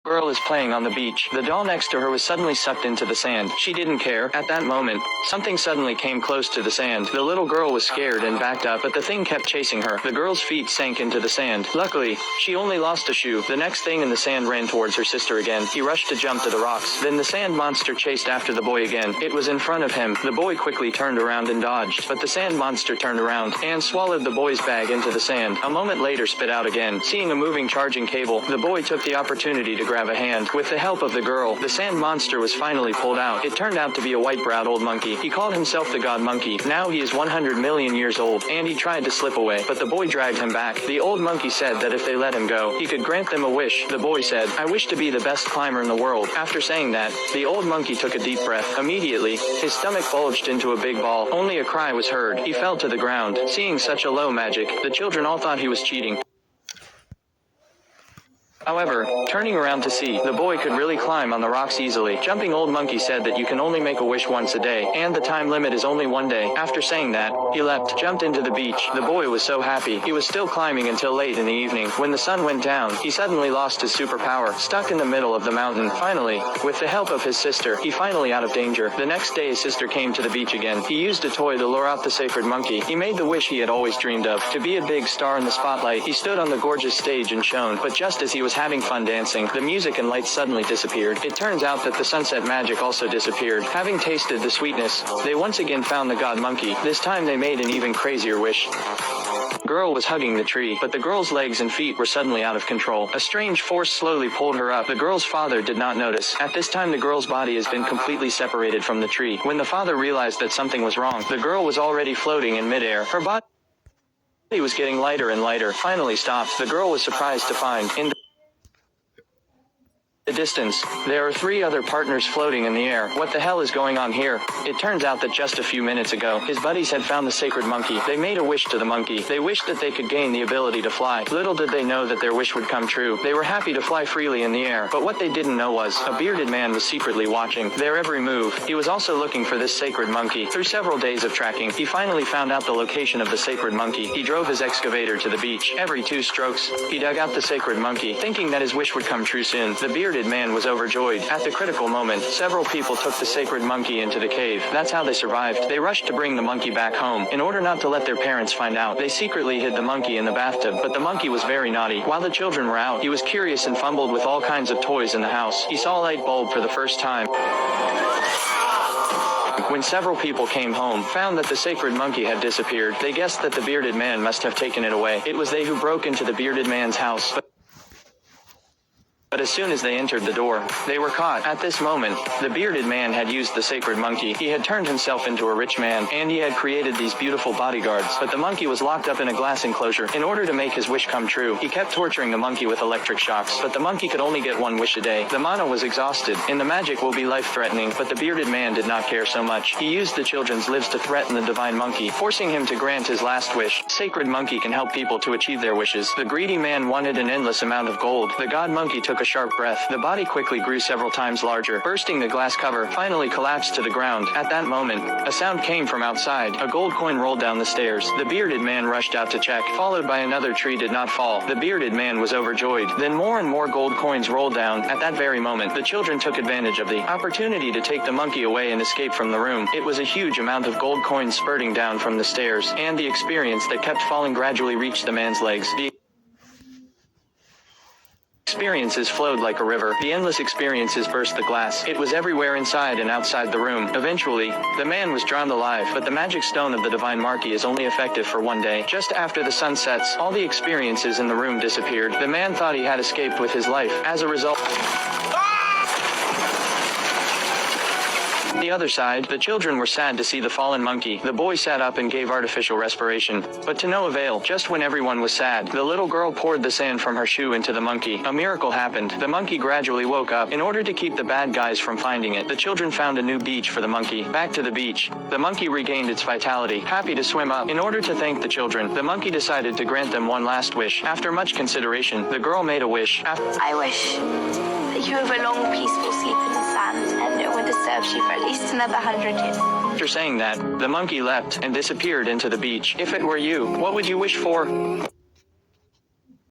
Girl is playing on the beach. The doll next to her was suddenly sucked into the sand. She didn't care. At that moment, something suddenly came close to the sand. The little girl was scared and backed up, but the thing kept chasing her. The girl's feet sank into the sand. Luckily, she only lost a shoe. The next thing in the sand ran towards her sister again. He rushed to jump to the rocks. Then the sand monster chased after the boy again. It was in front of him. The boy quickly turned around and dodged, but the sand monster turned around and swallowed the boy's bag into the sand. A moment later spit out again. Seeing a moving charging cable, the boy took the opportunity to grab a hand. With the help of the girl, the sand monster was finally pulled out. It turned out to be a white-browed old monkey. He called himself the God Monkey. Now he is 100 million years old, and he tried to slip away, but the boy dragged him back. The old monkey said that if they let him go, he could grant them a wish. The boy said, "I wish to be the best climber in the world." After saying that, the old monkey took a deep breath. Immediately, his stomach bulged into a big ball. Only a cry was heard. He fell to the ground. Seeing such a low magic, the children all thought he was cheating. However, turning around to see, the boy could really climb on the rocks easily. Jumping old monkey said that you can only make a wish once a day, and the time limit is only one day. After saying that, he leapt, jumped into the beach. The boy was so happy. He was still climbing until late in the evening. When the sun went down, he suddenly lost his superpower, stuck in the middle of the mountain. Finally, with the help of his sister, he finally out of danger. The next day his sister came to the beach again. He used a toy to lure out the sacred monkey. He made the wish he had always dreamed of, to be a big star in the spotlight. He stood on the gorgeous stage and shone, but just as he was having fun dancing, the music and lights suddenly disappeared. It turns out that the sunset magic also disappeared. Having tasted the sweetness, they once again found the God Monkey. This time they made an even crazier wish. Girl was hugging the tree, but the girl's legs and feet were suddenly out of control. A strange force slowly pulled her up. The girl's father did not notice. At this time the girl's body has been completely separated from the tree. When the father realized that something was wrong, the girl was already floating in midair. Her body was getting lighter and lighter. Finally stopped. The girl was surprised to find, in the distance, there are 3 other partners floating in the air. What the hell is going on here? It turns out that just a few minutes ago, his buddies had found the sacred monkey. They made a wish to the monkey. They wished that they could gain the ability to fly. Little did they know that their wish would come true. They were happy to fly freely in the air, but what they didn't know was, a bearded man was secretly watching their every move. He was also looking for this sacred monkey. Through several days of tracking, he finally found out the location of the sacred monkey. He drove his excavator to the beach. Every 2 strokes, he dug out the sacred monkey, thinking that his wish would come true soon. The bearded man was overjoyed. At the critical moment, several people took the sacred monkey into the cave. That's how they survived. They rushed to bring the monkey back home. In order not to let their parents find out, they secretly hid the monkey in the bathtub, but the monkey was very naughty. While the children were out, he was curious and fumbled with all kinds of toys in the house. He saw a light bulb for the first time. When several people came home, found that the sacred monkey had disappeared. They guessed that the bearded man must have taken it away. It was they who broke into the bearded man's house. But as soon as they entered the door, they were caught. At this moment, the bearded man had used the sacred monkey. He had turned himself into a rich man, and he had created these beautiful bodyguards. But the monkey was locked up in a glass enclosure. In order to make his wish come true, he kept torturing the monkey with electric shocks. But the monkey could only get 1 wish a day. The mana was exhausted, and the magic will be life-threatening. But the bearded man did not care so much. He used the children's lives to threaten the divine monkey, forcing him to grant his last wish. Sacred monkey can help people to achieve their wishes. The greedy man wanted an endless amount of gold. The god monkey took a sharp breath. The body quickly grew several times larger, bursting the glass cover, finally collapsed to the ground. At that moment, a sound came from outside. A gold coin rolled down the stairs. The bearded man rushed out to check, followed by another tree did not fall. The bearded man was overjoyed. Then more and more gold coins rolled down. At that very moment, the children took advantage of the opportunity to take the monkey away and escape from the room. It was a huge amount of gold coins spurting down from the stairs, and the experience that kept falling gradually reached the man's legs. The experiences flowed like a river. The endless experiences burst the glass. It was everywhere inside and outside the room. Eventually, the man was drowned alive, but the magic stone of the divine monkey is only effective for 1 day. Just after the sun sets, all the experiences in the room disappeared. The man thought he had escaped with his life. As a result, on the other side, the children were sad to see the fallen monkey. The boy sat up and gave artificial respiration, but to no avail. Just when everyone was sad, the little girl poured the sand from her shoe into the monkey. A miracle happened. The monkey gradually woke up. In order to keep the bad guys from finding it, the children found a new beach for the monkey. Back to the beach, the monkey regained its vitality, happy to swim up. In order to thank the children, the monkey decided to grant them 1 last wish. After much consideration, the girl made a wish. I wish that you have a long, peaceful sleep in the sand, and no one disturbs you for at least another 100 years. After saying that, the monkey leapt and disappeared into the beach. If it were you, what would you wish for?